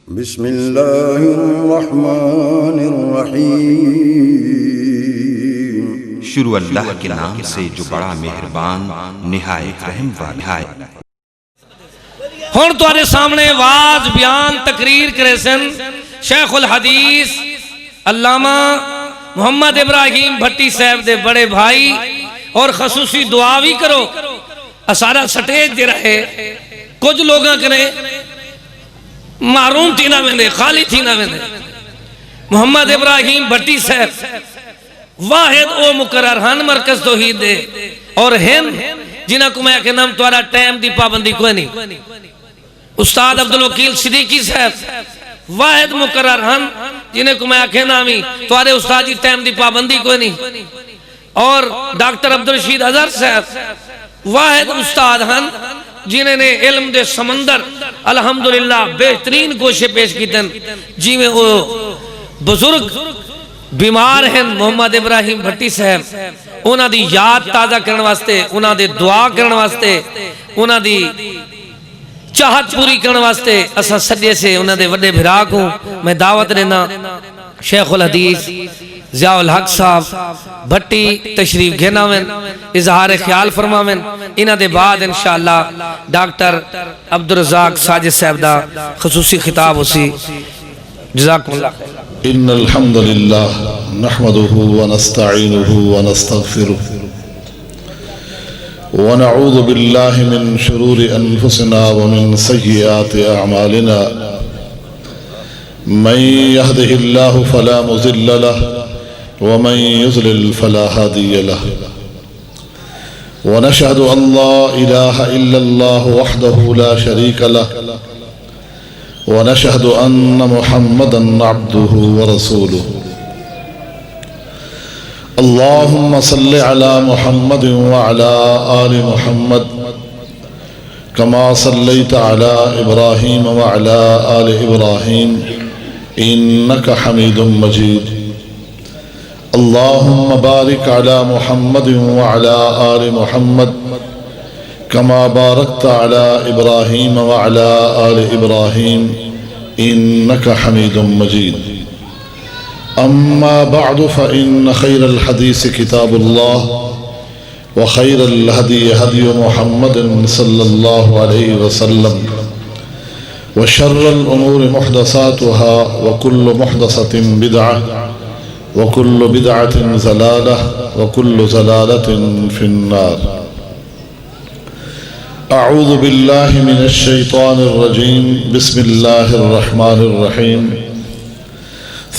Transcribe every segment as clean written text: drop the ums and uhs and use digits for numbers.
बिस्मिल्लाहिर्रहमानिर्रहीम। शुरू अल्लाह के नाम से जो बड़ा मेहरबान निहायत रहम वाला है। हुण तुहाडे सामने वाज बयान तकरीर करे सन शेखुल हदीस अल्लामा मोहम्मद इब्राहिम भट्टी साहब दे बड़े भाई और खसूसी दुआ भी करो। सारा स्टेज दे रहे कुछ लोग कने मारूम थी ना वेंदे खाली थी ना वेंदे। मोहम्मद इब्राहिम भट्टी साहब वाहिद ओ मुकर्रर हन मरकज तौहीद दे और हिंद जिन्हां को मैं कहना तुम्हारा टाइम की पाबंदी कोई नहीं। उस्ताद अब्दुल वकील सिद्दीकी साहब वाहिद मुकर्रर हन जिन्हें को मैं कहना भी तुम्हारे उस्ताद की टाइम की पाबंदी कोई नहीं। और डॉक्टर अब्दुल रशीद अजहर साहब वाहिद उस्ताद हन जिन्हें ने इल्म दे समंदर अल्हम्दुलिल्लाह बेहतरीन कोशिश पेश की जिमें वो बुजुर्ग बीमार हैं मोहम्मद इब्राहिम भट्टी साहब उन्हां दी याद ताज़ा करने वास्ते उन्हां दे दुआ करने वास्ते उन्हां दी चाहत पूरी करने वास्ते असा सजे से उन्हां दे वड्डे भिरा को मैं दावत देना शेखुल हदीस ज़ियाउल हक साहब भट्टी तशरीफ घेनावें इजहार ख्याल फरमावें। इन्हां दे बाद इंशाअल्लाह डॉक्टर अब्दुल रज़ाक साजिद साहब दा खसूसी खिताब उसी जज़ाकुमुल्लाह खैर। इन्नल हम्दुलिल्लाह नहमदुहु व नस्तईनुहु व नस्तगफिरुहु व नऊज़ु बिल्लाहि मिन शुरूरि अनफुसिना व मिन सय्यिआति अअमालिना मन यहदिहिल्लाहु फला मुज़िल्ल लहु व मन युज़लिल फला हादिय लहु व नशहदु अन ला इलाहा इल्लल्लाहु वहदहु ला शरीक लहु व नशहदु अन्न मुहम्मदन अब्दुहु व रसूलुहु। अल्लाहुम्मा सल्लि अला मुहम्मद व अला आलि मुहम्मद कमा सल्लैता अला इब्राहीम व अला आलि इब्राहीम इन्नका हमीदुम मजीद। अल्लाहुम्मा बारिक अला मुहम्मद व अला आलि मुहम्मद कमा बारकता अला इब्राहीम व अला आलि इब्राहीम इन्नका हमीदुम मजीद। अम्मा बअदु फ़इन्न खैरल हदीस किताबुल्लाह व खैरल हदी हदी मुहम्मदिन सल्लल्लाहु अलैहि वसल्लम व शर्रल उमूरि मुहदसातुहा व कुल्लु मुहदसतिन बिदअह व कुल्लु बिदअतिन ज़लालह व कुल्लु ज़लालतिन फिन्नार। अऊज़ु बिल्लाहि मिनश शैतानिर रजीम बिस्मिल्लाहिर रहमानिर रहीम।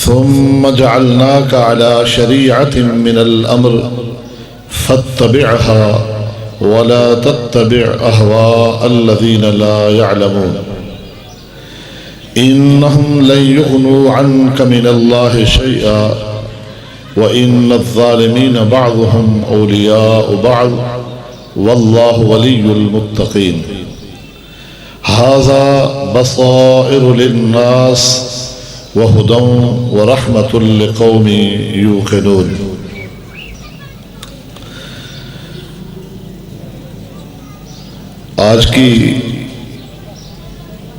सुम्मा जअलनाका अला शरीअतिन मिनल अम्र फत्तबिअहा व ला तत्तबिअ अहवाअल्लज़ीना ला यअलमून इन्नहुम लन युग़्नू अन्का मिनल्लाहि शैअन व इन्नज़्ज़ालिमीन बअज़ुहुम औलियाउ बअज़ वल्लाहु वलियुल मुत्तक़ीन। हाज़ा बसाइरु लिन्नास व हुदन व रहमतुल लिक़ौमिन यूक़िनून। आज की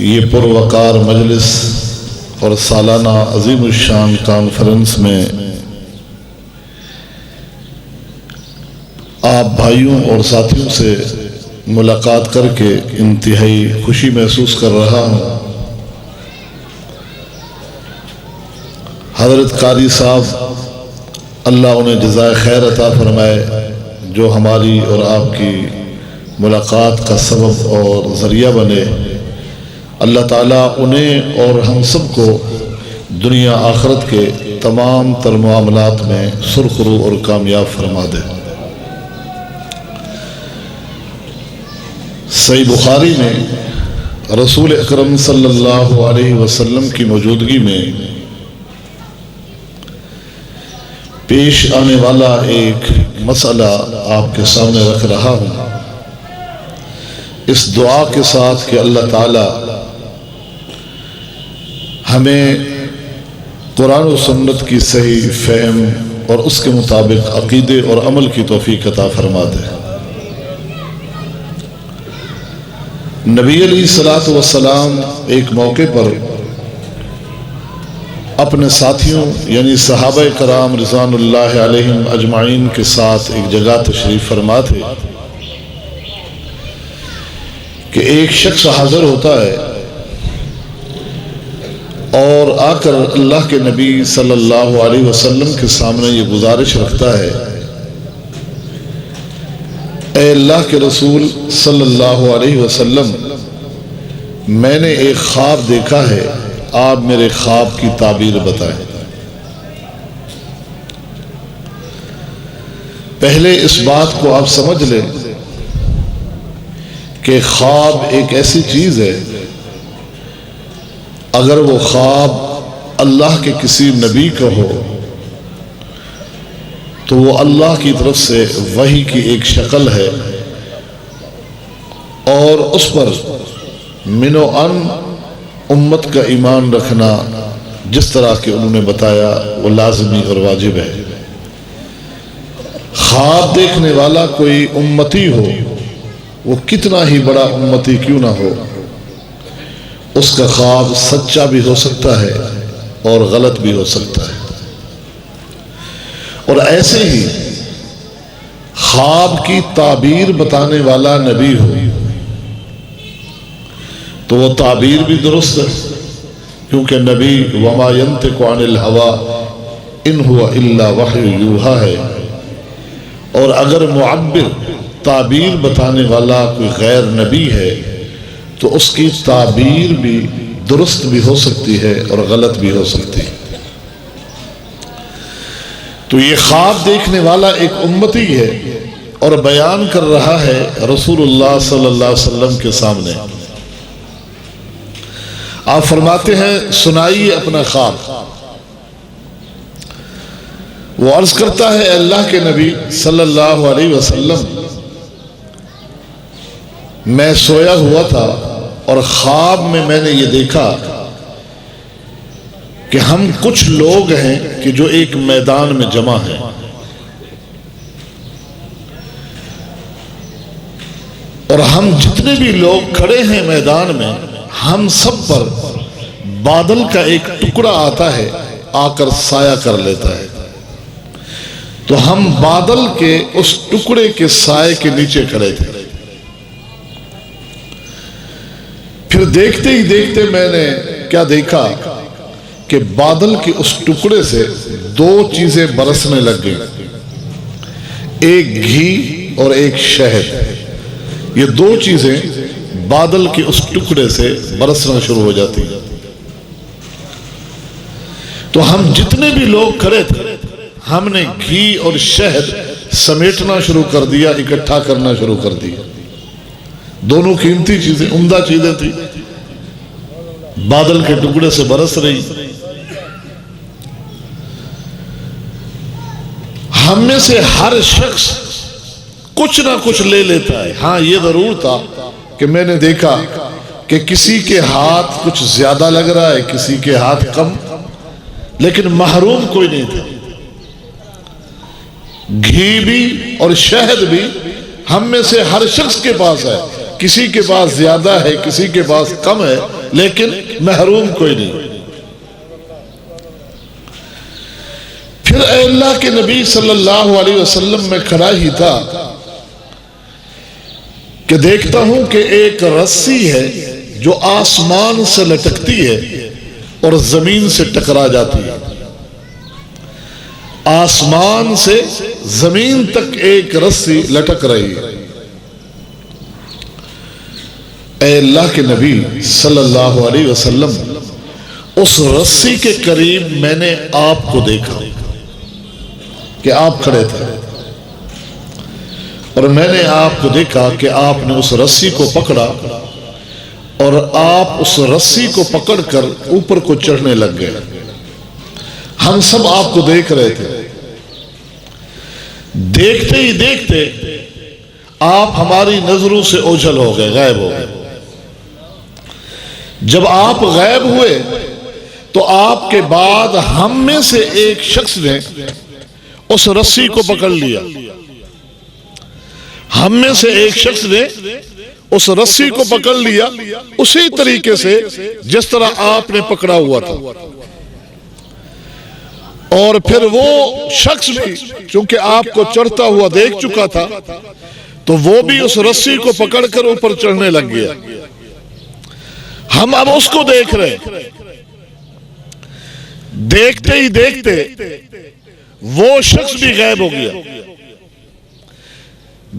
ये पुरवकार मजलिस और सालाना अज़ीमुश्शान कॉन्फ्रेंस में आप भाइयों और साथियों से मुलाकात करके इंतहाई खुशी महसूस कर रहा हूँ। हज़रत कारी साहब अल्लाह उन्हें जज़ाए खैर अता फरमाए जो हमारी और आपकी मुलाकात का सबब और ज़रिया बने। अल्लाह ताला उन्हें और हम सब को दुनिया आखिरत के तमाम तर मामलात में सुरखरू और कामयाब फरमा दे। सही बुखारी में रसूल अकरम सल्लल्लाहु अलैहि वसल्लम की मौजूदगी में पेश आने वाला एक मसला आपके सामने रख रहा हूँ, इस दुआ के साथ कि अल्लाह ताला हमें कुरान और सुन्नत की सही फ़हम और उसके मुताबिक अक़ीदे और अमल की तौफ़ीक़ अता फरमा दे। नबी अलैहिस्सलातु वस्सलाम एक मौके पर अपने साथियों यानी सहाबा कराम रिज़वानुल्लाह अलैहिम अजमाइन के साथ एक जगह तशरीफ़ फरमा थे कि एक शख्स हाजिर होता है और आकर अल्लाह के नबी सल्लल्लाहु अलैहि वसल्लम के सामने ये गुजारिश रखता है, ए अल्लाह के रसूल सल्लल्लाहु अलैहि वसल्लम, मैंने एक ख्वाब देखा है, आप मेरे ख्वाब की ताबीर बताएं। पहले इस बात को आप समझ लें कि ख्वाब एक ऐसी चीज है, अगर वो ख्वाब अल्लाह के किसी नबी का हो तो वो अल्लाह की तरफ से वही की एक शक्ल है और उस पर मिनो अन उम्मत का ईमान रखना जिस तरह के उन्होंने बताया वो लाजमी और वाजिब है। ख्वाब देखने वाला कोई उम्मती हो, वो कितना ही बड़ा उम्मती क्यों ना हो, उसका ख्वाब सच्चा भी हो सकता है और गलत भी हो सकता है। और ऐसे ही ख्वाब की ताबीर बताने वाला नबी हो तो वो ताबीर भी दुरुस्त है, क्योंकि नबी वमा यंतिकु अनिल हवा इन हुवा इल्ला वह्यु यूहा है। और अगर मुअब्बिर ताबीर बताने वाला कोई गैर नबी है तो उसकी ताबीर भी दुरुस्त भी हो सकती है और गलत भी हो सकती है। तो ये ख्वाब देखने वाला एक उम्मती है और बयान कर रहा है रसूलुल्लाह सल्लल्लाहु अलैहि वसल्लम के सामने। आप फरमाते हैं, सुनाइए अपना ख्वाब। वो अर्ज करता है, अल्लाह के नबी सल्लल्लाहु अलैहि वसल्लम, मैं सोया हुआ था और ख्वाब में मैंने ये देखा कि हम कुछ लोग हैं कि जो एक मैदान में जमा हैं और हम जितने भी लोग खड़े हैं मैदान में, हम सब पर बादल का एक टुकड़ा आता है, आकर साया कर लेता है। तो हम बादल के उस टुकड़े के साए के नीचे खड़े थे। फिर देखते ही देखते मैंने क्या देखा कि बादल के उस टुकड़े से दो चीजें बरसने लग गई, एक घी और एक शहद। ये दो चीजें बादल के उस टुकड़े से बरसना शुरू हो जाती है। तो हम जितने भी लोग खड़े थे, हमने घी और शहद समेटना शुरू कर दिया, इकट्ठा करना शुरू कर दिया। दोनों कीमती चीजें, उम्दा चीजें थी, बादल के टुकड़े से बरस रही। हम में से हर शख्स कुछ ना कुछ ले लेता है। हाँ, ये जरूर था कि मैंने देखा कि किसी के हाथ कुछ ज्यादा लग रहा है, किसी के हाथ कम, लेकिन महरूम कोई नहीं था। घी भी और शहद भी हम में से हर शख्स के पास है, किसी के पास ज्यादा है, किसी के पास कम है, लेकिन महरूम कोई नहीं। फिर अल्लाह के नबी सल्लल्लाहु अलैहि वसल्लम में खड़ा ही था कि देखता हूं कि एक रस्सी है जो आसमान से लटकती है और जमीन से टकरा जाती है। आसमान से जमीन तक एक रस्सी लटक रही है। ऐ अल्लाह के नबी सल्लल्लाहु अलैहि वसल्लम, उस रस्सी के करीब मैंने आपको देखा कि आप खड़े थे और मैंने आपको देखा कि आपने उस रस्सी को पकड़ा और आप उस रस्सी को पकड़कर ऊपर को चढ़ने लग गए। हम सब आपको देख रहे थे। देखते ही देखते आप हमारी नजरों से ओझल हो गए, गायब हो गए। जब आप गायब हुए तो आपके बाद हम में से एक शख्स ने उस रस्सी को पकड़ लिया। हम में से एक शख्स ने उस रस्सी को पकड़ लिया उसी तरीके से जिस तरह आपने पकड़ा हुआ था। और फिर वो शख्स भी चूंकि आपको चढ़ता हुआ देख चुका था तो वो भी उस रस्सी को पकड़कर ऊपर चढ़ने लग गया। हम अब उसको देख रहे, देखते ही देखते वो शख्स भी गायब हो गया।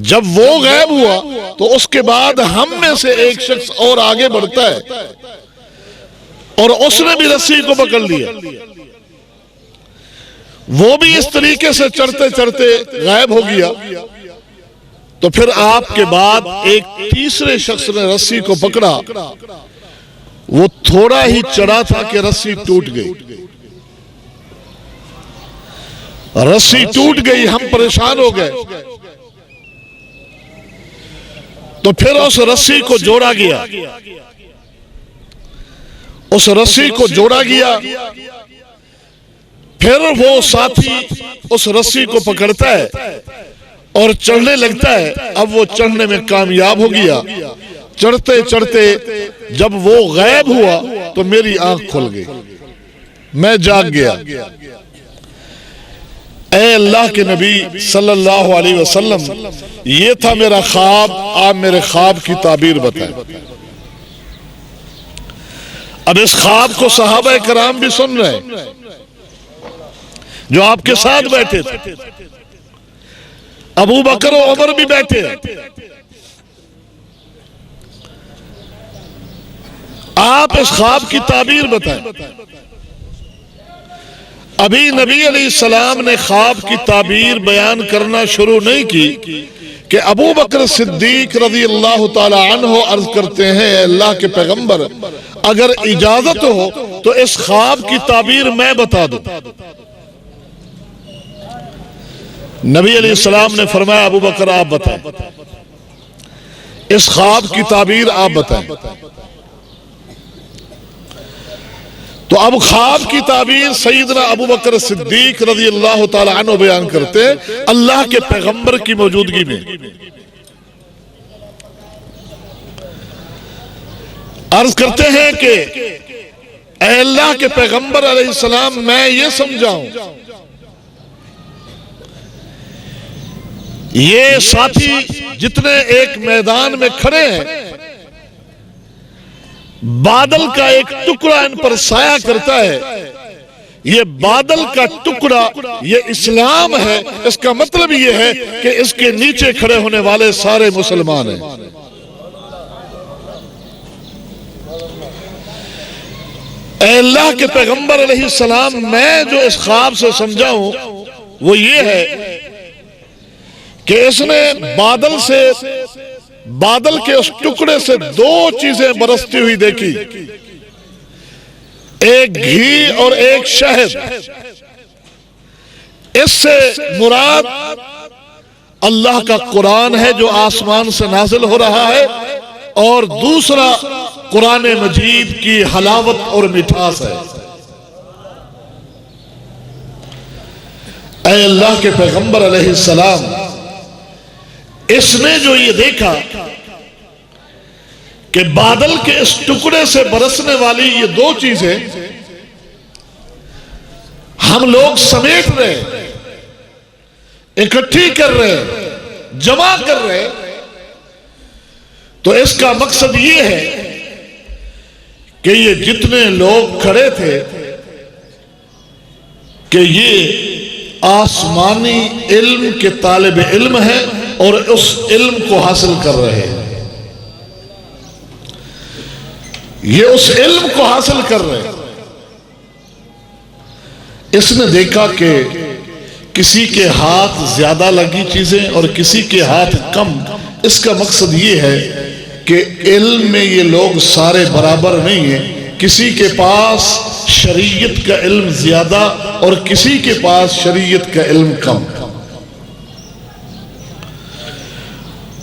जब वो गायब हुआ तो उसके बाद हम में से एक शख्स और आगे बढ़ता है और उसने भी रस्सी को पकड़ लिया। वो भी इस तरीके से चढ़ते चढ़ते गायब हो गया। तो फिर आपके बाद एक तीसरे शख्स ने रस्सी को पकड़ा। वो थोड़ा ही चढ़ा था कि रस्सी टूट गई। रस्सी टूट गई, हम परेशान हो गए। तो फिर उस रस्सी को जोड़ा गया, उस रस्सी को जोड़ा गया। फिर वो साथी उस रस्सी को पकड़ता है और चढ़ने लगता है। अब वो चढ़ने में कामयाब हो गया। चढ़ते चढ़ते जब वो गायब हुआ तो मेरी आंख खुल गई, मैं जाग गया। ऐ अल्लाह के नबी सल्लल्लाहु अलैहि वसल्लम, ये था मेरा ख्वाब, आप मेरे ख्वाब की ताबीर बताएं। अब इस ख्वाब को सहाबा कराम भी सुन रहे हैं जो आपके साथ बैठे थे। अबू बकर और उमर भी बैठे हैं। आप इस ख्वाब की ताबीर बताएं। अभी नबी अलैहिस्सलाम ने ख्वाब की ताबीर बयान करना शुरू नहीं की कि अबू बकर सिद्दीक रज़ी अल्लाह ताला अन्हु अर्ज करते हैं, अल्लाह के पैगंबर, अगर इजाजत हो तो इस ख्वाब की ताबीर मैं बता दूं। नबी अलैहिस्सलाम ने फरमाया, अबू बकर आप बताएं, इस ख्वाब की ताबीर आप बताएं। तो अब ख्वाब की ताबीर सईदना अबू बकर सिद्दीक रज़ी अल्लाह ताला अन्हु बयान करते हैं अल्लाह के पैगंबर की मौजूदगी में। अर्ज करते हैं कि ऐ अल्लाह के पैगंबर अलैहिस्सलाम, मैं ये समझाऊं, ये साथी जितने एक मैदान में खड़े हैं, बादल का एक टुकड़ा इन पर साया करता है। ये बादल का टुकड़ा ये इस्लाम है। इसका मतलब ये है कि इसके नीचे खड़े होने वाले सारे मुसलमान हैं। ऐ अल्लाह के पैगंबर अलैहिस्सलाम, मैं जो इस ख्वाब से समझा हूं वो ये है कि इसने बादल के उस टुकड़े से दो चीजें बरसती हुई देखी, एक घी और एक शहद। इससे मुराद अल्लाह का कुरान है जो आसमान से नाजिल हो रहा है, और दूसरा कुरान मजीद की हलावत और मिठास है। ऐ अल्लाह के पैगंबर अलैहिस्सलाम, इसने जो ये देखा कि बादल के इस टुकड़े से बरसने वाली ये दो चीजें हम लोग समेट रहे, इकट्ठी कर रहे, जमा कर रहे, तो इसका मकसद ये है कि ये जितने लोग खड़े थे कि ये आसमानी इल्म के तालिब इल्म है और उस इल्म को हासिल कर रहे हैं। ये उस इल्म को हासिल कर रहे हैं। इसने देखा कि किसी के हाथ ज्यादा लगी चीजें और किसी के हाथ कम। इसका मकसद ये है कि इल्म में ये लोग सारे बराबर नहीं हैं। किसी के पास शरीयत का इल्म ज्यादा और किसी के पास शरीयत का इल्म कम।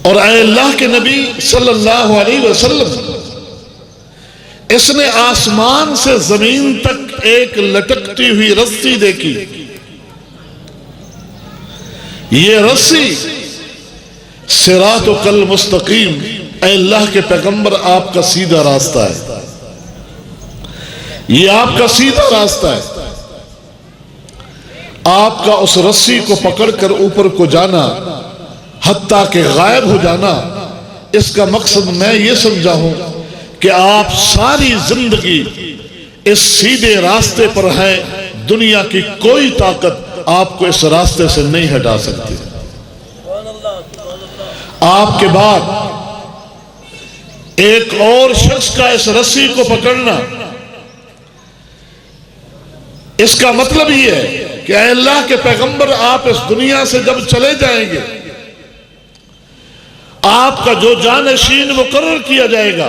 और ऐ अल्लाह के नबी सल्लल्लाहु अलैहि वसल्लम, इसने आसमान से जमीन तक एक लटकती हुई रस्सी देखी। ये रस्सी सिरातुकल मुस्तकीम, ऐ अल्लाह के पैगंबर आपका सीधा रास्ता है। ये आपका सीधा रास्ता है। आपका उस रस्सी को पकड़कर ऊपर को जाना, हत्ता के गायब हो जाना, इसका मकसद मैं ये समझा हूं कि आप सारी जिंदगी इस सीधे रास्ते पर हैं। दुनिया की कोई ताकत आपको इस रास्ते से नहीं हटा सकती। आपके बाद एक और शख्स का इस रस्सी को पकड़ना, इसका मतलब ये है कि अल्लाह के पैगंबर आप इस दुनिया से जब चले जाएंगे, आपका जो जानशीन मुकर्रर किया जाएगा,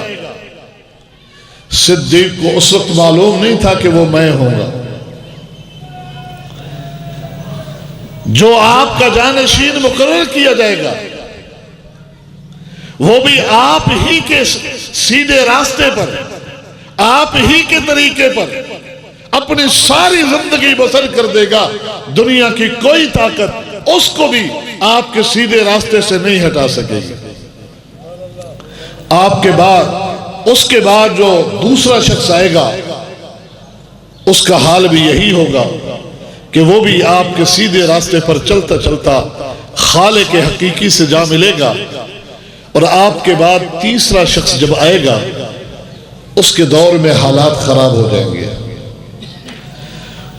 सिद्दीक को उस वक्त मालूम नहीं था कि वो मैं होऊंगा। जो आपका जानशीन मुकर्रर किया जाएगा वो भी आप ही के सीधे रास्ते पर, आप ही के तरीके पर अपनी सारी जिंदगी बसर कर देगा। दुनिया की कोई ताकत उसको भी आपके सीधे रास्ते से नहीं हटा सकेगी। आपके बाद, उसके बाद जो दूसरा शख्स आएगा, उसका हाल भी यही होगा कि वो भी आपके सीधे रास्ते पर चलता चलता खालिक के हकीकी से जा मिलेगा। और आपके बाद तीसरा शख्स जब आएगा, उसके दौर में हालात खराब हो जाएंगे,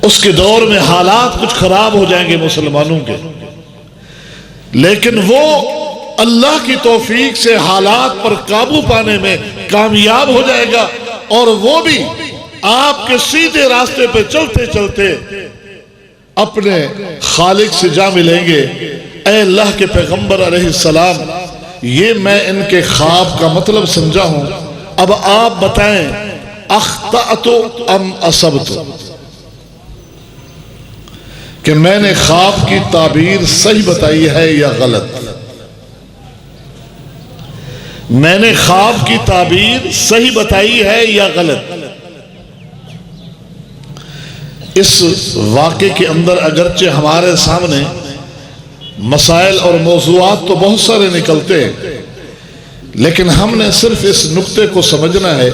उसके दौर में हालात कुछ खराब हो जाएंगे मुसलमानों के, लेकिन वो अल्लाह की तौफीक से हालात पर काबू पाने में कामयाब हो जाएगा। और वो भी आपके सीधे रास्ते पे चलते चलते अपने खालिक से जा मिलेंगे। ऐ अल्लाह के पैगंबर अलैहिस्सलाम, ये मैं इनके ख्वाब का मतलब समझा हूं, अब आप बताएं, अख्ताअतु अम असबतु, कि मैंने ख्वाब की ताबीर सही बताई है या गलत? मैंने ख्वाब की ताबीर सही बताई है या गलत? इस वाक़े के अंदर अगरचे हमारे सामने मसाइल और मौज़ूआत तो बहुत सारे निकलते हैं, लेकिन हमने सिर्फ इस नुक्ते को समझना है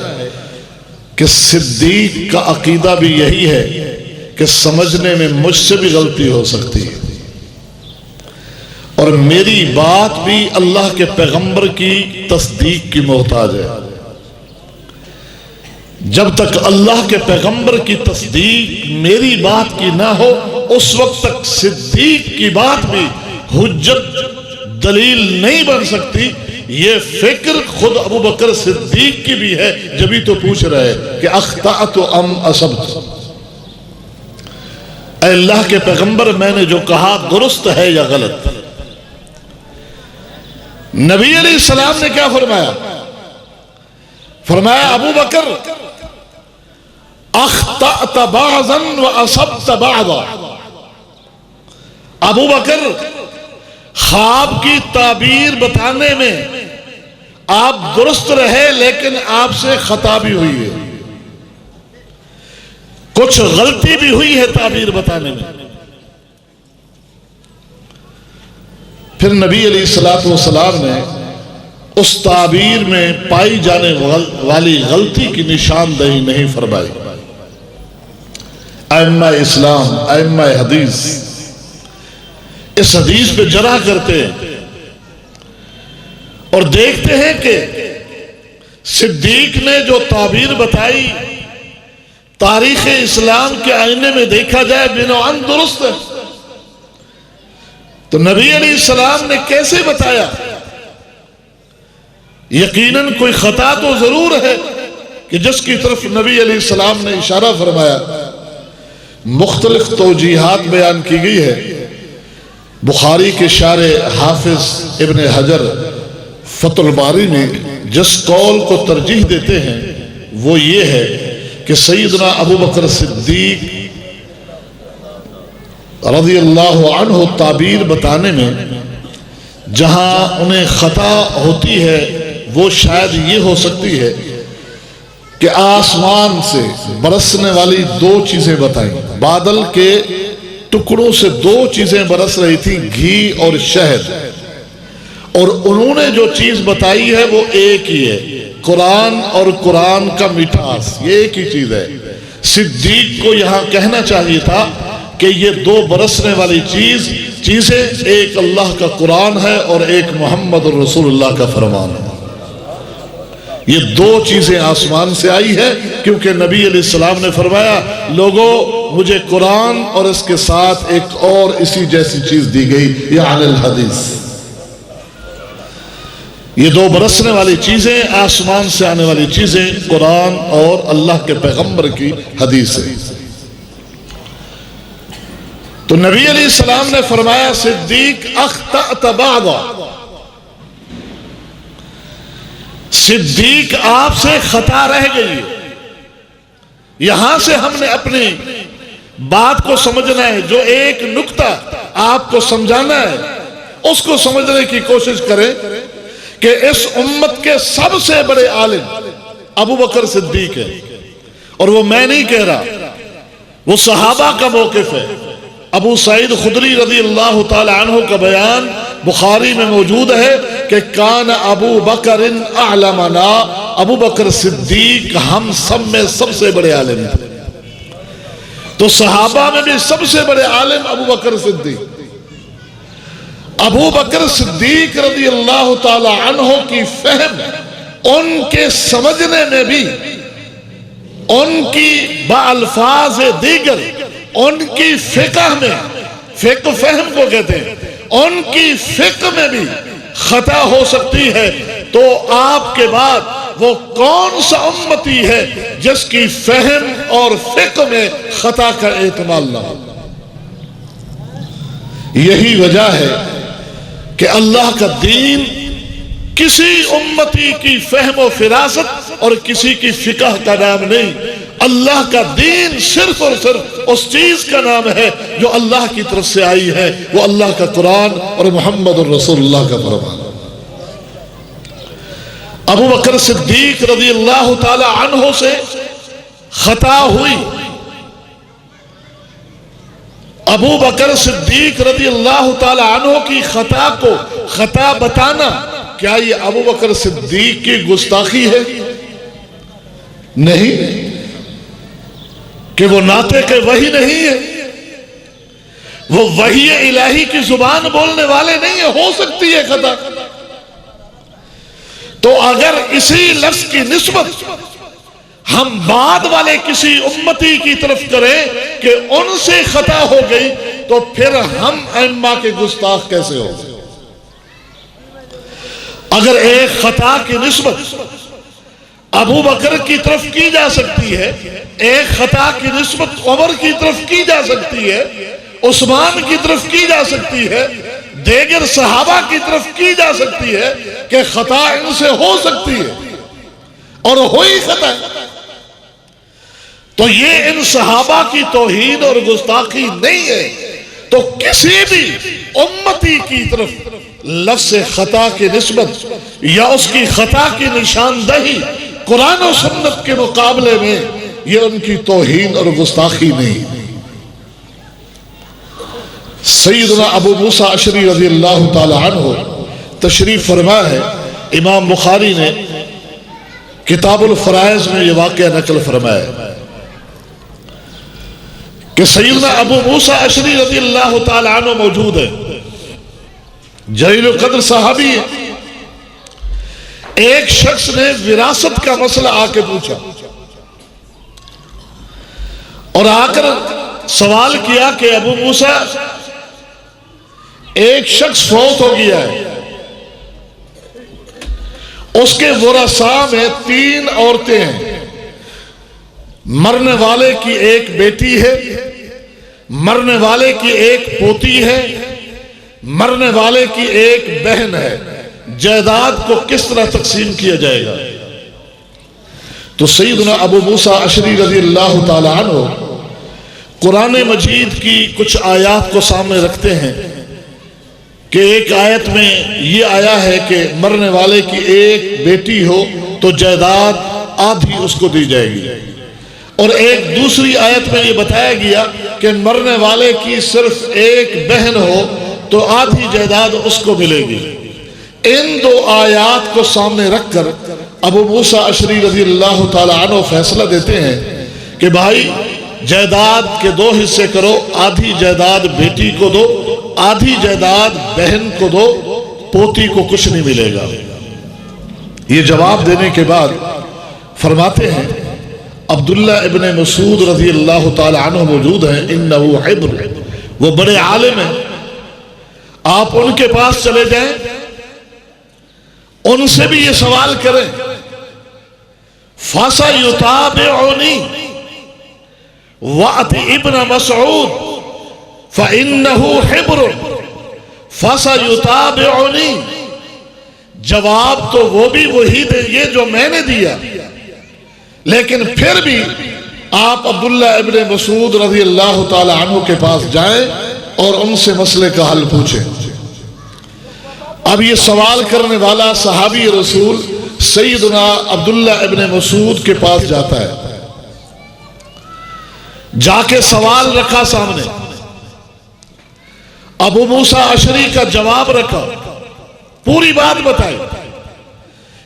कि सिद्दीक का अकीदा भी यही है कि समझने में मुझसे भी गलती हो सकती है, और मेरी बात भी अल्लाह के पैगंबर की तस्दीक की मोहताज है। जब तक अल्लाह के पैगंबर की तस्दीक मेरी बात की ना हो, उस वक्त तक सिद्दीक की बात भी हुज्जत दलील नहीं बन सकती। ये फिक्र खुद अबू बकर सिद्दीक की भी है, जब ही तो पूछ रहे हैं कि अख्ताअतु अम असबतु, अल्लाह के पैगंबर मैंने जो कहा दुरुस्त है या गलत? नबी अलैहिस्सलाम ने क्या फरमाया? फरमाया, अबू बकर अख्ताअत बाज़न व असबत बाज़ा। अबू बकर, ख्वाब की ताबीर बताने में आप दुरुस्त रहे, लेकिन आपसे खता भी हुई है, कुछ गलती भी हुई है ताबीर बताने में। फिर नबी अलैहिस्सलातु वस्सलाम ने उस ताबीर में पाई जाने वाली गलती की निशानदेही नहीं फरमाई। अइम्मा इस्लाम, अइम्मा हदीस इस हदीस पे जरा करते हैं और देखते हैं कि सिद्दीक ने जो ताबीर बताई, तारीख इस्लाम के आईने में देखा जाए बिनौअन दुरुस्त है। तो नबी अलैहिस्सलाम ने कैसे बताया? यकीनन कोई खता तो जरूर है कि जिसकी तरफ नबी अलैहिस्सलाम ने इशारा फरमाया। मुख्तलिफ तौजीहात बयान की गई है। बुखारी के शारे हाफिज इब्ने हजर फतुल बारी में जिस कौल को तरजीह देते हैं वो ये है कि सैयदना अबू बकर सिद्दीक रज़ियल्लाहु अन्हु ताबीर बताने में जहां उन्हें खता होती है वो शायद ये हो सकती है कि आसमान से बरसने वाली दो चीजें बताई। बादल के टुकड़ों से दो चीजें बरस रही थी, घी और शहद, और उन्होंने जो चीज बताई है वो एक ही है, कुरान और कुरान का मिठास, ये एक ही चीज है। सिद्दीक को यहां कहना चाहिए था कि ये दो बरसने वाली चीजें एक अल्लाह का कुरान है और एक मोहम्मद रसूलुल्लाह का फरमान है। ये दो चीजें आसमान से आई है, क्योंकि नबी अलैहिस्सलाम ने फरमाया, लोगों मुझे कुरान और इसके साथ एक और इसी जैसी चीज दी गई, या अल हदीस। ये दो बरसने वाली चीजें, आसमान से आने वाली चीजें कुरान और अल्लाह के पैगंबर की हदीस है। तो नबी अलैहिस्सलाम ने फरमाया, सिद्दीक अख्तअत बअदा, सिद्दीक आपसे खता रह गई। यहां से हमने अपनी बात को समझना है। जो एक नुक्ता आपको समझाना है उसको समझने की कोशिश करें कि इस उम्मत के सबसे बड़े आलिम अबू बकर सिद्दीक है। और वो मैं नहीं कह रहा, वो सहाबा का मौकिफ है। अबू सईद खुदरी रज़ी अल्लाह ताला अन्हु का बयान बुखारी में मौजूद है कि कान अबू बकर अअलमना, अबू बकर सिद्दीक हम सब में सबसे बड़े आलिम थे। तो सहाबा में भी सबसे बड़े आलिम अबू बकर सिद्दीक। अबू बकर सिद्दीक रज़ी अल्लाह ताला अन्हु की फहम, उनके समझने में भी, उनकी बाअल्फाज दीगर, उनकी फिक़ह में, फिक़ह फहम को कहते हैं, उनकी फिक़ह में भी खता हो सकती है। तो आपके बाद वो कौन सा उम्मती है जिसकी फहम और फिक़ह में खता का एहतमाल ना हो। यही वजह है कि अल्लाह का दीन किसी उम्मती की फहम और फिरासत और किसी की फिक़ह का नाम नहीं। अल्लाह का दीन सिर्फ और सिर्फ उस चीज का नाम है जो अल्लाह की तरफ से आई है, वो अल्लाह का कुरान और मोहम्मद रसूलुल्लाह का फरमान। अबू बकर सिद्दीक रज़ी अल्लाह ताला अन्हु से खता हुई। अबू बकर सिद्दीक रज़ी अल्लाह ताला अन्हु की खता को खता बताना, क्या ये अबू बकर सिद्दीक की गुस्ताखी है? नहीं, कि वो नाते के वही नहीं है, वो वही इलाही की जुबान बोलने वाले नहीं है। हो सकती है खता। तो अगर इसी लफ्ज की निस्बत हम बाद वाले किसी उम्मती की तरफ करें कि उनसे खता हो गई, तो फिर हम अम्मा के गुस्ताख कैसे हो? अगर एक खता की निस्बत अबू बकर की तरफ की जा सकती है, एक खता की निस्बत उमर की तरफ की जा सकती है, उस्मान की तरफ की जा सकती है, देगर सहाबा की तरफ की जा सकती है कि खता इनसे हो सकती है और हुई खता, तो ये इन सहाबा की तौहीन और गुस्ताखी नहीं है। तो किसी भी उम्मती की तरफ लफ्ज़ खता की निस्बत या उसकी खता की निशानदही कुरान और सुन्नत के मुकाबले में ये उनकी तौहीन और गुस्ताखी नहीं। सैयदना अबू मूसा अशरी रज़ी अल्लाह ताला अन्हु तशरीफ फरमा है। इमाम बुखारी ने किताबुल फराइज़ में ये वाक़या नकल फरमाया कि सैयदना अबू मूसा अशरी रज़ी अल्लाह ताला अन्हु मौजूद है, जलील कद्र सहाबी है। एक शख्स ने विरासत का मसला आके पूछा और आकर सवाल किया कि अबू मूसा, एक शख्स फौत हो गया है, उसके वरसा में 3 औरतें हैं, मरने वाले की एक बेटी है, मरने वाले की एक पोती है, मरने वाले की एक बहन है। जायदाद को किस तरह तकसीम किया जाएगा? तो सैयदना अबू मूसा अशरी रज़ी अल्लाह ताला अन्हु कुरान मजीद की कुछ आयत को सामने रखते हैं कि एक आयत में ये आया है कि मरने वाले की एक बेटी हो तो जायदाद आधी उसको दी जाएगी, और एक दूसरी आयत में ये बताया गया कि मरने वाले की सिर्फ एक बहन हो तो आधी जायदाद उसको मिलेगी। इन 2 आयात को सामने रखकर अबू मूसा अशरी रज़ी अल्लाह ताला अन्हु फैसला देते हैं कि भाई जायदाद के 2 हिस्से करो, आधी जायदाद बेटी को दो, आधी जायदाद बहन को दो, पोती को कुछ नहीं मिलेगा। ये जवाब देने के बाद फरमाते हैं अब्दुल्ला इब्ने मसूद रज़ी अल्लाह ताला अन्हु मौजूद हैं, इन्नहु हिब्र, वो बड़े आलिम हैं, आप उनके पास चले जाएं, उनसे भी ये सवाल करें, फासा युताबिउनी वाति इब्न मसऊद फइन्नहु हिब्र फासा युताबिउनी, जवाब तो वो भी वही देंगे जो मैंने दिया, लेकिन फिर भी आप अब्दुल्ला इब्ने मसूद रज़ी अल्लाह ताला अन्हु के पास जाएं और उनसे मसले का हल पूछें। अब ये सवाल करने वाला सहाबी रसूल सैयदना अब्दुल्ला इब्ने मसूद के पास जाता है, जाके सवाल रखा सामने, अबू मूसा अशरी का जवाब रखा, पूरी बात बताई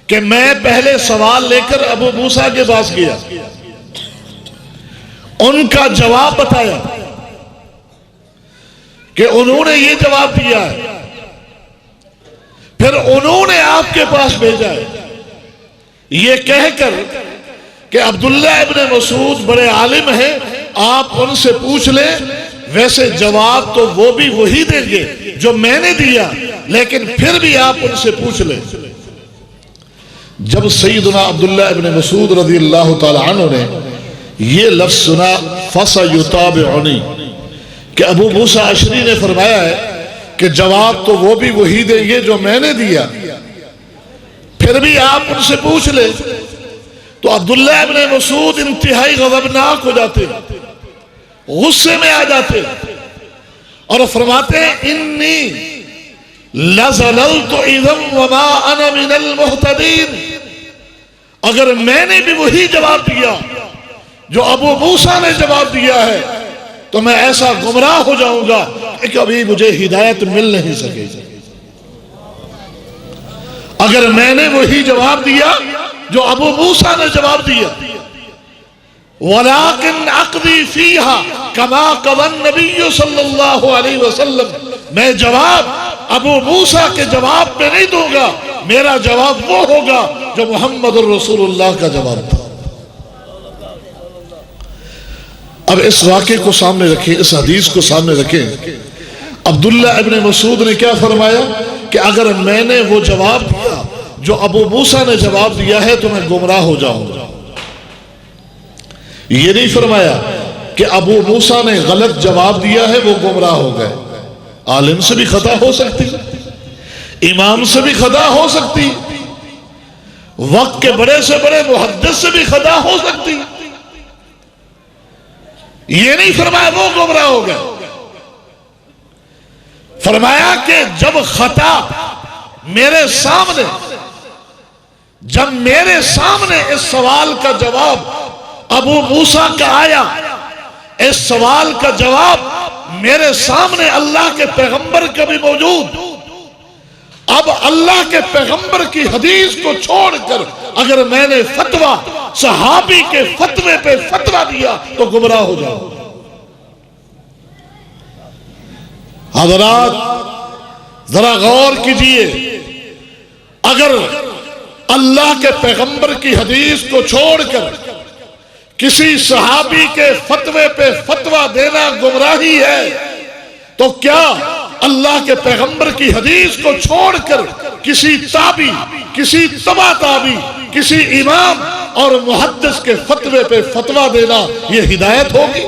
कि मैं पहले सवाल लेकर अबू मूसा के पास गया, उनका जवाब बताया कि उन्होंने ये जवाब दिया है, फिर उन्होंने आपके पास भेजा है, ये कहकर कि अब्दुल्ला इब्ने मसूद बड़े आलिम हैं, आप उनसे पूछ लें, वैसे जवाब तो वो भी वही देंगे जो मैंने दिया, लेकिन फिर भी आप उनसे पूछ लें। जब सैयदना अब्दुल्ला इब्ने मसूद रज़ी अल्लाह ताला अन्हु ने ये लफ्ज सुना फसा युताबिउनी, कि अबू मूसा अशरी ने फरमाया है कि जवाब तो वो भी वही देंगे जो मैंने दिया, फिर भी आप उनसे पूछ ले, तो अब्दुल्ला इब्ने मसूद इंतहाई गज़बनाक हो जाते, गुस्से में आ जाते और फरमाते हैं इन्नी लज़ललतु इज़म वमा अना मिनल मुहतदीन, अगर मैंने भी वही जवाब दिया जो अबू मूसा ने जवाब दिया है तो मैं ऐसा गुमराह हो जाऊंगा कि कभी मुझे हिदायत मिल नहीं सकेगी। अगर मैंने वही जवाब दिया जो अबू मूसा ने जवाब दिया, वलाकिन अक़दी फीहा कमा क़ज़ा नबी सल्लल्लाहु अलैहि वसल्लम, मैं जवाब अबू मूसा के जवाब पे नहीं दूंगा, मेरा जवाब वो होगा जो मुहम्मदुर रसूलुल्लाह का जवाब था। अब इस वाक़े को सामने रखें, इस हदीस को सामने रखें, अब्दुल्ला इब्ने मसूद ने क्या फरमाया कि अगर मैंने वो जवाब दिया जो अबू मूसा ने जवाब दिया है तो मैं गुमराह हो जाऊंगा। ये नहीं फरमाया कि अबू मूसा ने गलत जवाब दिया है वो गुमराह हो गए। आलिम से भी खता हो सकती, इमाम से भी खता हो सकती, वक्त के बड़े से बड़े मुहद्दिस से भी खता हो सकती। ये नहीं फरमाया वो गुमराह हो गए, फरमाया कि जब खता मेरे सामने, जब मेरे सामने इस सवाल का जवाब अबू मूसा का आया, इस सवाल का जवाब मेरे सामने अल्लाह के पैगंबर का भी मौजूद, अब अल्लाह के पैगंबर की हदीस को छोड़कर अगर मैंने फतवा सहाबी के फतवे पे फतवा दिया तो गुमराह हो जाओ। हज़रात जरा गौर कीजिए, अगर अल्लाह के पैगंबर की हदीस को छोड़कर किसी सहाबी के फतवे पे फतवा देना गुमराही है, तो क्या अल्लाह के पैगंबर की हदीस को छोड़कर किसी ताबी, किसी तबा ताबी, किसी इमाम और मुहद्दिस के फतवे पे फतवा देना ये हिदायत होगी?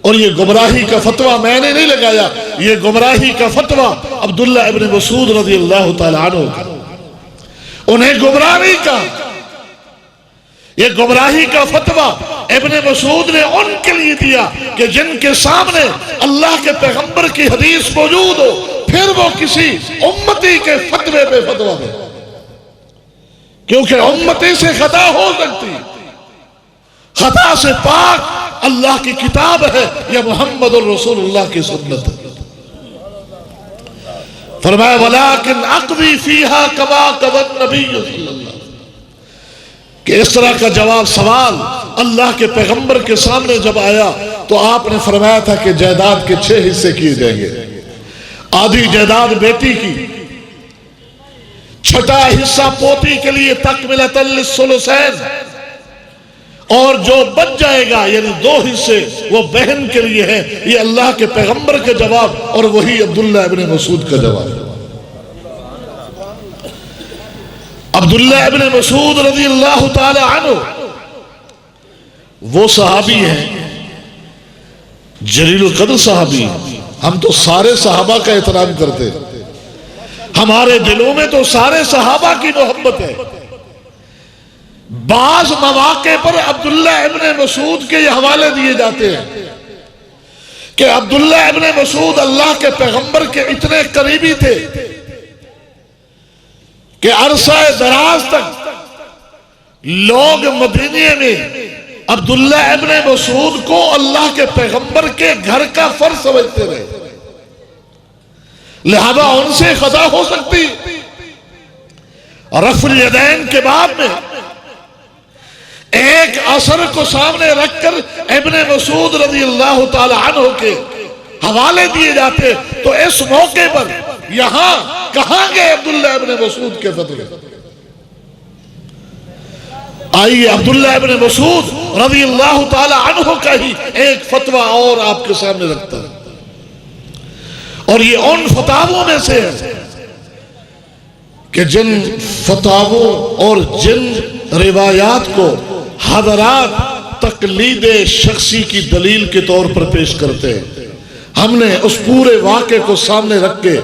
और ये गुमराही का फतवा मैंने नहीं लगाया, ये गुमराही का फतवा अब्दुल्ला इब्ने मसूद रज़ी अल्लाह ताला अन्हु का, उन्हें गुमराह नहीं कहा। ये गुमराही का फतवा इब्ने मसूद ने उनके लिए दिया कि जिनके सामने अल्लाह के पैगंबर की हदीस मौजूद हो, फिर वो किसी उम्मती के फतवे पे फतवा दे, क्योंकि उम्मती से खता हो सकती, खता से पाक अल्लाह की किताब है या मुहम्मदुर रसूलुल्लाह की सुन्नत है। फरमाया वलाकिन अक़दी फीहा कमा क़ज़ा नबी सल्लल्लाहु, कि इस तरह का जवाब सवाल अल्लाह के पैगंबर के सामने जब आया तो आपने फरमाया था कि जायदाद के 6 हिस्से किए जाएंगे। आधी जायदाद बेटी की, छठा हिस्सा पोती के लिए तकमिलतल लिस्सुलुसैन, और जो बच जाएगा यानी 2 हिस्से वो बहन के लिए है। ये अल्लाह के पैगंबर का जवाब और वही अब्दुल्लाह इब्न मसूद का जवाब। अब्दुल्लाह इब्न मसूद रज़ी अल्लाह ताला अन्हु वो सहाबी हैं, जलीलुल कद्र सहाबी। हम तो सारे सहाबा का एहतराम करते हैं, हमारे दिलों में तो सारे सहाबा की मोहब्बत है। बाज मौके पर अब्दुल्लाह इब्न मसूद के ये हवाले दिए जाते हैं कि अब्दुल्लाह इब्न मसूद अल्लाह के पैगंबर के इतने करीबी थे कि अरसा दराज तक लोग मदीने में अब्दुल्लाह इब्न मसूद को अल्लाह के पैगंबर के घर का फर्ज समझते रहे, लिहाजा उनसे खता हो सकती। रफ़ुल यदैन के बाद में एक असर को सामने रखकर इब्न मसूद रज़ी अल्लाह ताला अन्हु के हवाले दिए जाते, तो इस मौके पर यहां कहां गए अब्दुल्लाह इब्न मसूद के फतवे? आइए अब्दुल्लाह इब्न मसूद रज़ी अल्लाह ताला अन्हु का ही एक फतवा और आपके सामने रखता है, और ये उन फतावों में से है कि जिन फतावों और जिन रिवायात को हज़रात तकलीदे शख्सी की दलील के तौर पर पेश करते हैं, हमने उस पूरे वाक़े को सामने रख के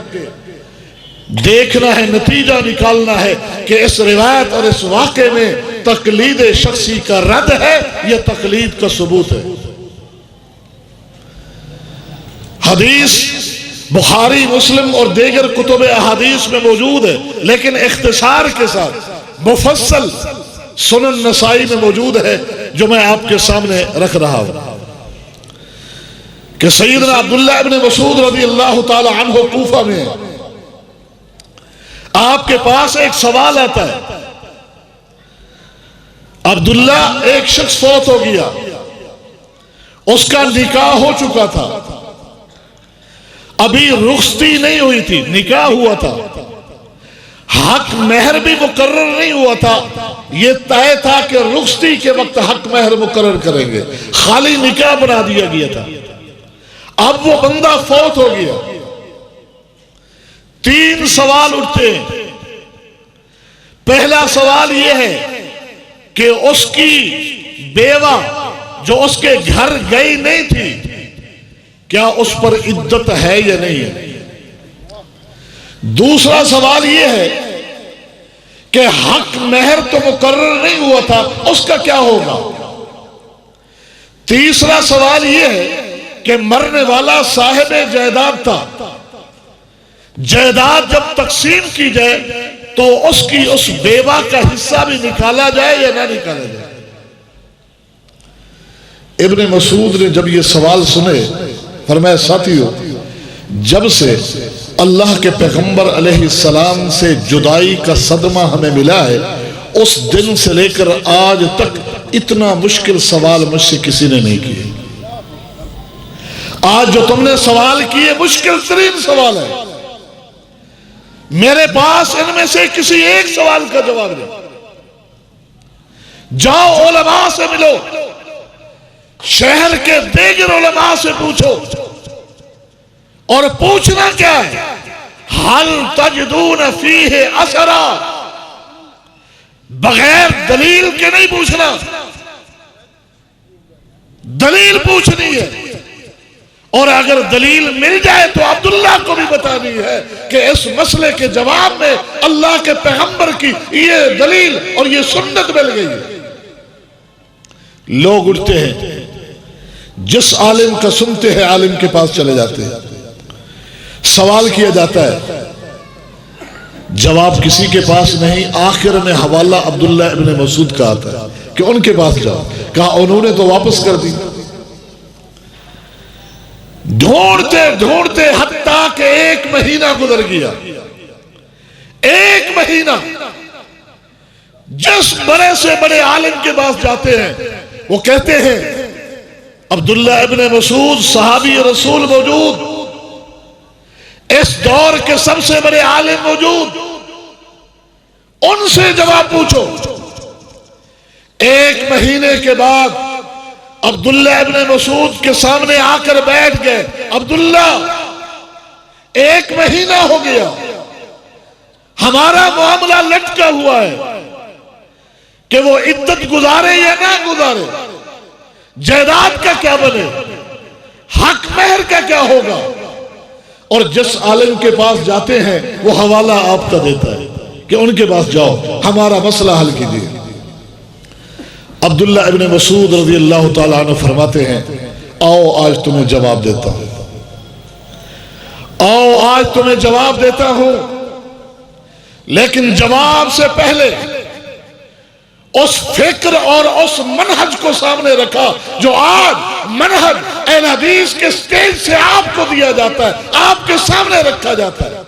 देखना है, नतीजा निकालना है कि इस रिवायत और इस वाक़े में तकलीदे शख्सी का रद्द है या तकलीद का सबूत है। हदीस बुखारी, मुस्लिम और दीगर कुतुब अहादीस में मौजूद है, लेकिन इख्तिसार के साथ मुफस्सल सुनन नसाई में मौजूद है, जो मैं आपके सामने रख रहा हूं कि सैयदना अब्दुल्लाह इब्न मसूद रज़ी अल्लाह ताला अन्हु कूफा में आपके पास एक सवाल आता है। अब्दुल्ला एक शख्स फौत हो गया, उसका निकाह हो चुका था, अभी रुखसती नहीं हुई थी, निकाह हुआ था, हक महर भी मुकर्रर नहीं हुआ था। यह तय था कि रुखसती के वक्त हक महर मुकर्रर करेंगे, खाली निकाह बना दिया गया था। अब वो बंदा फौत हो गया, 3 सवाल उठते हैं। पहला सवाल यह है कि उसकी बेवा जो उसके घर गई नहीं थी, क्या उस पर इद्दत है या नहीं है। दूसरा सवाल यह है कि हक महर तो मुकर्रर नहीं हुआ था, उसका क्या होगा। तीसरा सवाल यह है कि मरने वाला साहिब जायदाद था, जायदाद जब तकसीम की जाए तो उसकी उस बेवा का हिस्सा भी निकाला जाए या ना निकाला जाए। इब्न मसूद ने जब ये सवाल सुने, फरमाया साथियों, जब से अल्लाह के पैगंबर अलैहिस्सलाम से जुदाई का सदमा हमें मिला है, उस दिन से लेकर आज तक इतना मुश्किल सवाल मुझसे किसी ने नहीं किए। आज जो तुमने सवाल किए मुश्किल तरीन सवाल है, मेरे पास इनमें से किसी एक सवाल का जवाब नहीं। जाओ उलमा से मिलो, शहर के दीगर उलमा से पूछो, और पूछना क्या है, हल तजदून फीहे असरा, बगैर दलील के नहीं पूछना, दलील पूछनी है। और अगर दलील मिल जाए तो अब्दुल्ला को भी बतानी है कि इस मसले के जवाब में अल्लाह के पैगंबर की ये दलील और ये सुन्नत मिल गई है। लोग उठते हैं, जिस आलिम का सुनते हैं आलिम के पास चले जाते हैं, सवाल किया जाता है, जवाब किसी के पास नहीं। आखिर में हवाला अब्दुल्ला इब्न मसूद का आता है कि उनके पास जाओ। कहा उन्होंने तो वापस कर दी। ढूंढते ढूंढते हत्ता के 1 महीना गुजर गया। 1 महीना जिस बड़े से बड़े आलिम के पास जाते हैं वो कहते हैं अब्दुल्ला इब्ने मसूद सहाबी रसूल मौजूद, इस दौर के सबसे बड़े आलिम मौजूद, उनसे जवाब पूछो। एक महीने के बाद अब्दुल्ला इब्ने मसूद के सामने आकर बैठ गए। अब्दुल्ला, 1 महीना हो गया, हमारा मामला लटका हुआ है कि वो इद्दत गुजारे या ना गुजारे, जायदाद का क्या बने, हक महर का क्या होगा। और जिस आलिम के पास जाते हैं वो हवाला आपका देता है कि उनके पास जाओ, हमारा मसला हल कीजिए। अब्दुल्ला इब्ने मसूद रज़ी अल्लाह ताला अन्हु फरमाते हैं, आओ आज तुम्हें जवाब देता हूं, आओ आज तुम्हें जवाब देता हूं। लेकिन जवाब से पहले उस फिक्र और उस मनहज को सामने रखा जो आज मनहज अहले हदीस के स्टेज से आपको दिया जाता है, आपके सामने रखा जाता है।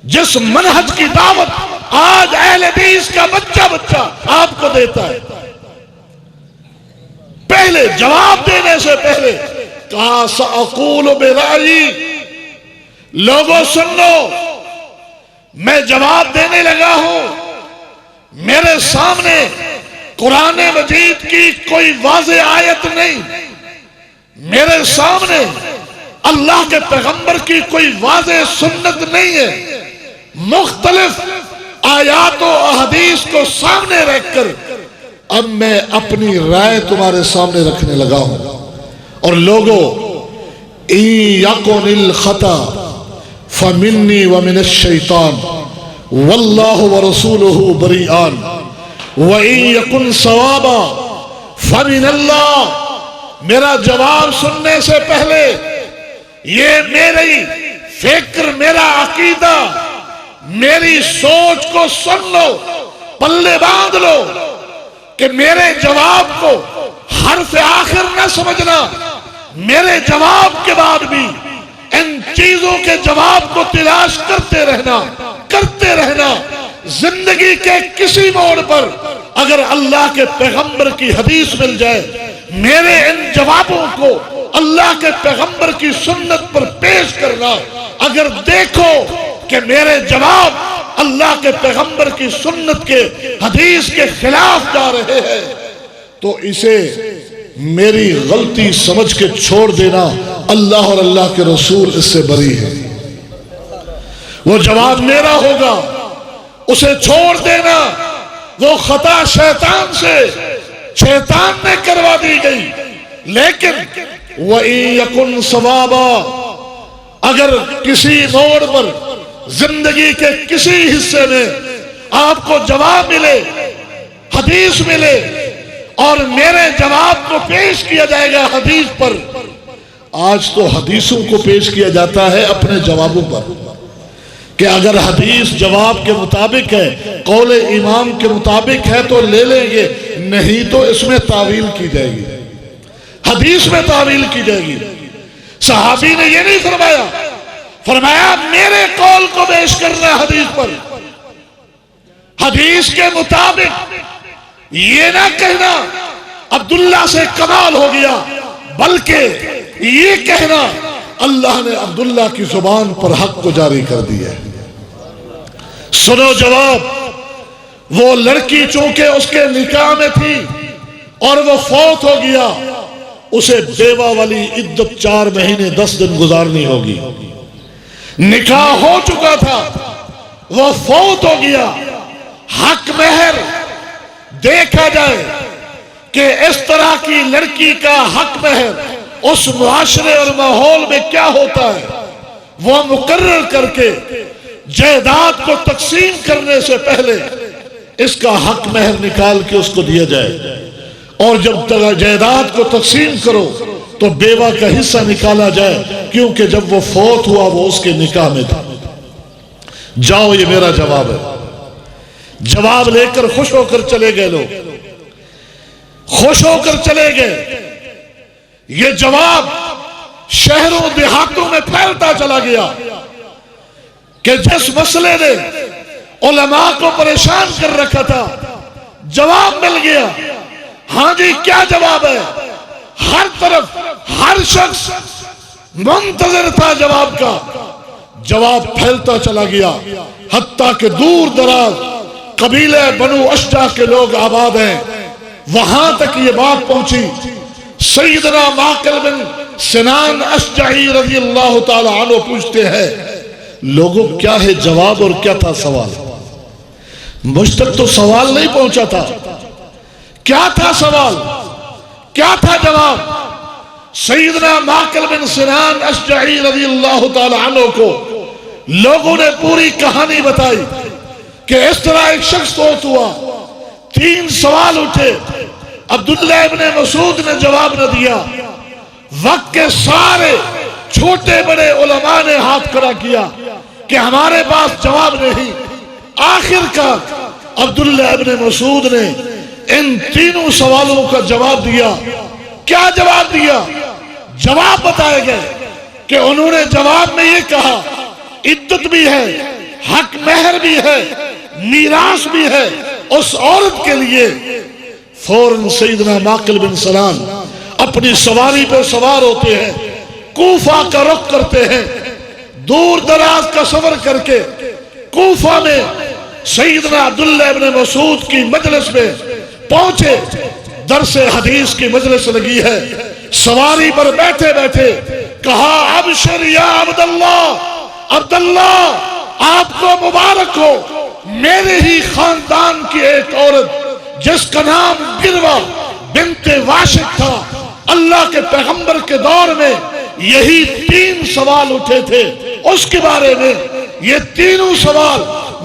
जिस मनहज की दावत आज अहले हदीस का बच्चा बच्चा आपको देता है, पहले जवाब देने से पहले कहा सअक़ूलु बिराई, लोगों सुन लो, मैं जवाब देने लगा हूं। मेरे सामने कुरान मजीद की कोई वाज़े आयत नहीं, मेरे सामने अल्लाह के पैगंबर की कोई वाज़े सुन्नत नहीं है। मुख्तलिफ आयात और अहदीस को सामने रखकर अब मैं अपनी राय तुम्हारे सामने रखने लगा हूं। और लोगों, यकुनिल खता फमिन्नी व मिनश शैतान वल्लाहु व रसूलुहु बरीआन व यकुन सवाबा फमिनल्लाह। मेरा जवाब सुनने से पहले ये मेरी फिक्र, मेरा अकीदा, मेरी सोच को सुन लो, पल्ले बांध लो कि मेरे जवाब को हर्फ आखिर न समझना। मेरे जवाब के बाद भी इन चीजों के जवाब को तलाश करते रहना। जिंदगी के किसी मोड़ पर अगर अल्लाह के पैगंबर की हदीस मिल जाए, मेरे इन जवाबों को अल्लाह के पैगंबर की सुन्नत पर पेश करना। अगर देखो कि मेरे जवाब अल्लाह के पैगंबर की सुन्नत के हदीस के खिलाफ जा रहे हैं, तो इसे मेरी गलती समझ के छोड़ देना। अल्लाह और अल्लाह के रसूल इससे बरी है। वो जवाब मेरा होगा, उसे छोड़ देना। वो खता शैतान से, शैतान ने करवा दी गई। लेकिन वही यकुन सवाबा, अगर किसी मोड़ पर जिंदगी के किसी हिस्से में आपको जवाब मिले, हदीस मिले और मेरे जवाब को पेश किया जाएगा हदीस पर। आज तो हदीसों को पेश किया जाता है अपने जवाबों पर कि अगर हदीस जवाब के मुताबिक है, कौले इमाम के मुताबिक है तो ले लेंगे, नहीं तो इसमें तावील की जाएगी, हदीस में तावील की जाएगी। सहाबी ने यह नहीं फरमाया मेरे कौल को पेश करना हदीस पर, हदीस के मुताबिक। ये ना कहना अब्दुल्ला से कमाल हो गया, बल्कि ये कहना अल्लाह ने अब्दुल्ला की जुबान पर हक को जारी कर दिया। सुनो जवाब, वो लड़की चूंकि उसके निकाह में थी और वो फौत हो गया, उसे बेवा वाली इद्दत 4 महीने 10 दिन गुजारनी होगी। निकाह हो चुका था, वो फौत हो गया। हक महर देखा जाए कि इस तरह की लड़की का हक महर उस मुआशरे और माहौल में क्या होता है, वो मुकर्रर करके जायदाद को तकसीम करने से पहले इसका हक महर निकाल के उसको दिया जाए। और जब तक जायदाद को तकसीम करो तो बेवा का हिस्सा निकाला जाए, क्योंकि जब वो फौत हुआ वो उसके निकाह में था। जाओ, ये मेरा जवाब है। जवाब लेकर खुश होकर चले गए लोग, खुश होकर चले गए। ये जवाब शहरों देहातों में फैलता चला गया कि जिस मसले ने उलमा को परेशान कर रखा था, जवाब मिल गया। हाँ जी क्या जवाब है? हर तरफ हर शख्स मुंतजर था जवाब का। जवाब फैलता चला गया, हत्ता के दूर दराज कबीले बनु अश्जा के लोग आबाद हैं, वहां तक ये बात पहुंची। सैयदना माकिल बिन सिनान अश्जाई रज़ी अल्लाह ताला अन्हु पूछते हैं, लोगों क्या है जवाब और क्या था सवाल? मुझ तक तो सवाल नहीं पहुंचा था। क्या था सवाल, क्या था जवाब? सैयदना माकिल बिन सिनान अश्जाई रज़ी अल्लाह ताला अन्हु को लोगों ने पूरी कहानी बताई कि इस तरह एक शख्स फौत हुआ, 3 सवाल उठे, अब्दुल्लाह इब्ने मसूद ने जवाब न दिया। वक्त के सारे छोटे बड़े उलमा ने हाथ खड़ा किया कि हमारे पास जवाब नहीं। आखिरकार अब्दुल्लाह इब्ने मसूद ने इन 3 सवालों का जवाब दिया। क्या जवाब दिया? जवाब बताए गए कि उन्होंने जवाब में ये कहा, इद्दत भी है, हक महर भी है, मीरास भी है उस औरत के लिए। फौरन सैयदना माकिल बिन सलान अपनी सवारी पर सवार होते हैं, कूफा का रुख करते हैं। दूर दराज का सफर करके कूफा में सैयदना अब्दुल्लाह इब्ने मसूद की मजलिस में पहुंचे। दरसे हदीस की मजलिस लगी है। सवारी पर बैठे बैठे कहा, अबशर या अब्दुल्लाह, अब्दुल्लाह आपको मुबारक हो, मेरे ही खानदान की एक औरत जिसका नाम बिरवा बिन्ते वाशिक था, अल्लाह के पैगंबर के दौर में यही 3 सवाल उठे थे उसके बारे में। ये 3 सवाल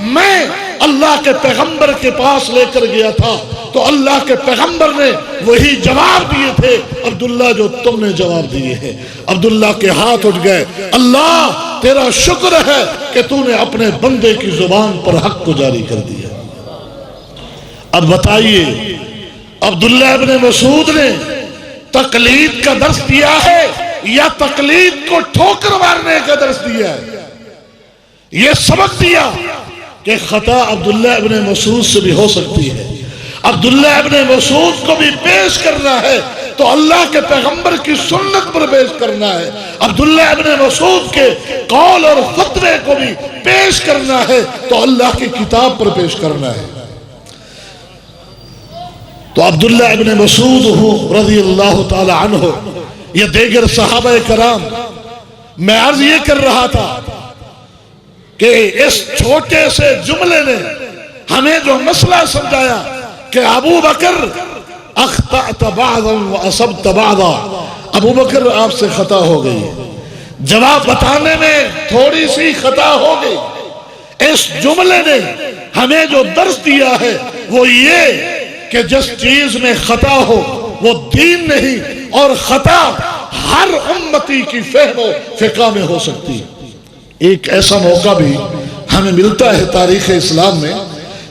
मैं अल्लाह के पैगंबर के पास लेकर गया था, तो अल्लाह के पैगंबर ने वही जवाब दिए थे अब्दुल्ला जो तुमने जवाब दिए हैं। अब्दुल्ला के हाथ उठ गए, अल्लाह तेरा शुक्र है कि तूने अपने बंदे की जुबान पर हक को जारी कर दिया। अब बताइए, अब्दुल्ला इब्ने मसूद ने तकलीद का दर्स दिया है या तकलीद को ठोकर मारने का दर्स दिया है? यह सबक दिया कि खता अब्दुल्ला इब्ने मसूद से भी हो सकती है। अब्दुल्ला इब्ने मसूद को भी पेश करना है तो अल्लाह के पैगंबर की सुन्नत पर पेश करना है। अब्दुल्ला इब्ने मसूद के कौल और फतवे को भी पेश करना है तो अल्लाह की किताब पर पेश करना है। तो अब्दुल्ला इब्ने मसूद रज़ी अल्लाह ताला अन्हु, ये देगर सहाबा कराम, मैं अर्ज ये कर रहा था कि इस छोटे से जुमले ने हमें जो मसला समझाया कि अबू बकर अख्तअत बअदन व असबत बअदा, अबू बकर आपसे खता हो गई, जवाब बताने में थोड़ी सी खता हो गई। इस जुमले ने हमें जो दर्स दिया है वो ये कि जिस चीज में खता हो वो दीन नहीं, और खता हर उम्मती की फहमो फिका में हो सकती है। एक ऐसा मौका भी हमें मिलता है तारीख इस्लाम में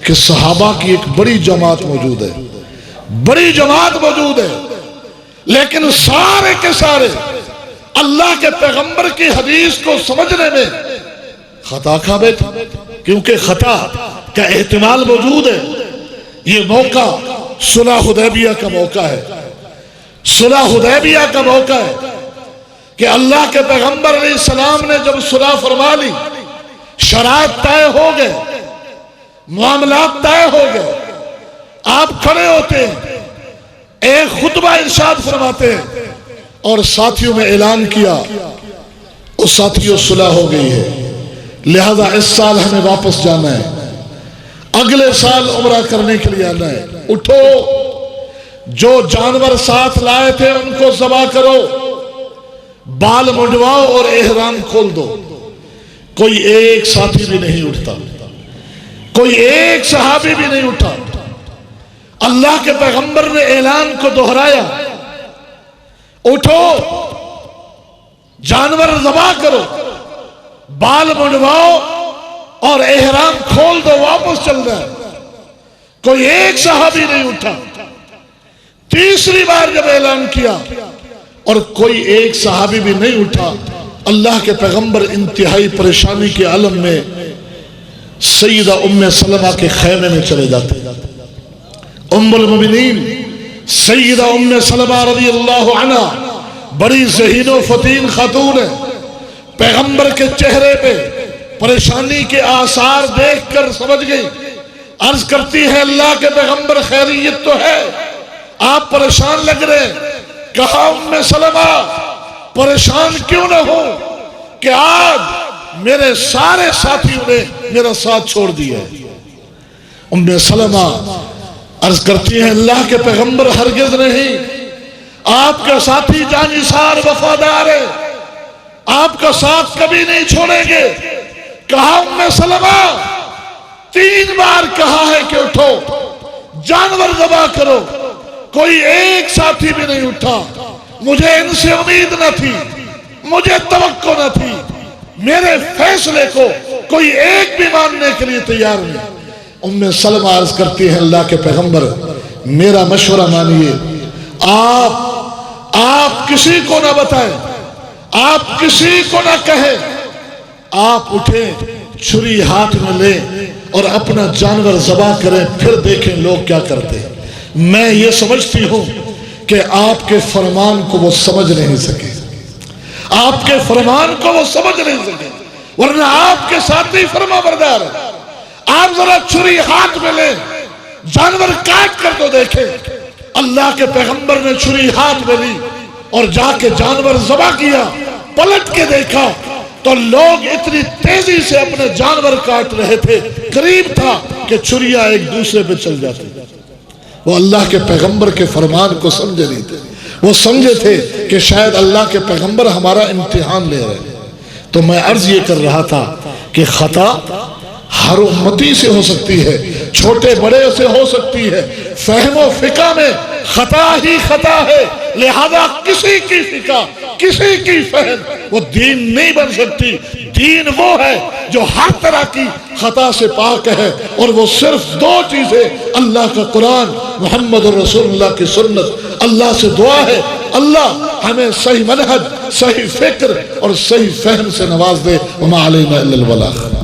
कि सहाबा की एक बड़ी जमात मौजूद है, बड़ी जमात मौजूद है, लेकिन सारे के सारे अल्लाह के पैगंबर की हदीस को समझने में खता खा बैठे, क्योंकि खता का एहतिमाल मौजूद है। ये मौका सुलह हुदैबिया का मौका है, सुलह हुदैबिया का मौका है कि अल्लाह के पैगंबर अलैहिस्सलाम ने जब सुलह फरमा ली, शरात तय हो गए, मामलात तय हो गए, आप खड़े होते हैं, एक खुतबा इरशाद फरमाते हैं और साथियों में ऐलान किया, उस साथियों सुलह हो गई है, लिहाजा इस साल हमें वापस जाना है, अगले साल उम्रा करने के लिए आना है। उठो, जो जानवर साथ लाए थे उनको ज़बा करो, बाल मुंडवाओ और एहराम खोल दो। कोई एक साथी भी नहीं उठता, कोई एक सहाबी भी नहीं उठा। अल्लाह के पैगंबर ने ऐलान को दोहराया, उठो, जानवर ज़बा करो, बाल मुंडवाओ और एहराम खोल दो, वापस चल रहा है। कोई एक सहाबी नहीं उठा। तीसरी बार जब ऐलान किया और कोई एक सहाबी भी नहीं उठा, अल्लाह के पैगंबर इंतहाई परेशानी के आलम में सैयदा उम्मे सलमा के खैमे में चले जाते। उम्मुल मोमिनीन सैयदा उम्मे सलमा रज़ियल्लाहु अन्हा बड़ी ज़हीनो फतीन खातून है। पैगंबर के चेहरे पे परेशानी के आसार देखकर समझ गई। अर्ज करती है, अल्लाह के पैगंबर खैरियत तो है, आप परेशान लग रहे। कहा, उम्मे सलमा परेशान क्यों न हो कि आज मेरे सारे साथियों ने मेरा साथ छोड़ दिया। उम्मे सलमा अर्ज करती है, अल्लाह के पैगंबर हरगिज नहीं, आपका साथी जानिसार वफादार है, आपका साथ कभी नहीं छोड़ेंगे। कहा, उम्मे सलमा 3 बार कहा है कि उठो, जानवर ज़बह करो, कोई एक साथी भी नहीं उठा। मुझे इनसे उम्मीद न थी, मुझे तवक्को न थी, मेरे फैसले को कोई एक भी मानने के लिए तैयार नहीं। उम्मे सलमा अर्ज करती है, अल्लाह के पैगंबर मेरा मशवरा मानिए, आप किसी को ना बताएं, आप किसी को ना कहें, आप उठे, छुरी हाथ में लें और अपना जानवर ज़बह करें, फिर देखें लोग क्या करते हैं। मैं ये समझती हूं कि आपके फरमान को वो समझ नहीं सके, आपके फरमान को वो समझ नहीं सके, वरना आपके साथ ही फरमाबरदार है। आप जरा छुरी हाथ में ले, जानवर काट कर तो देखें। अल्लाह के पैगंबर ने छुरी हाथ में ली और जाके जानवर ज़बह किया। पलट के देखा तो लोग इतनी तेजी से अपने जानवर काट रहे थे, करीब था कि छुरियां एक दूसरे पे चल जाती। वो अल्लाह के पैगंबर के फरमान को समझे नहीं थे, वो समझे थे कि शायद अल्लाह के पैगंबर हमारा इम्तिहान ले रहे हैं। तो मैं अर्ज ये कर रहा था कि खता हर उम्मती से हो सकती है, छोटे बड़े से हो सकती है। फहमो फिका में खता ही खता है, लिहाजा किसी की फिका, किसी की फहम वो दीन नहीं बन सकती। दीन वो है जो हर तरह की खता से पाक है, और वो सिर्फ 2 चीजें, अल्लाह का कुरान, मोहम्मद रसूलुल्लाह की सुन्नत। अल्लाह से दुआ है, अल्लाह हमें सही मनहज, सही फिक्र और सही फहम से नवाज दे। वमा अलैना इल्लल बलाग।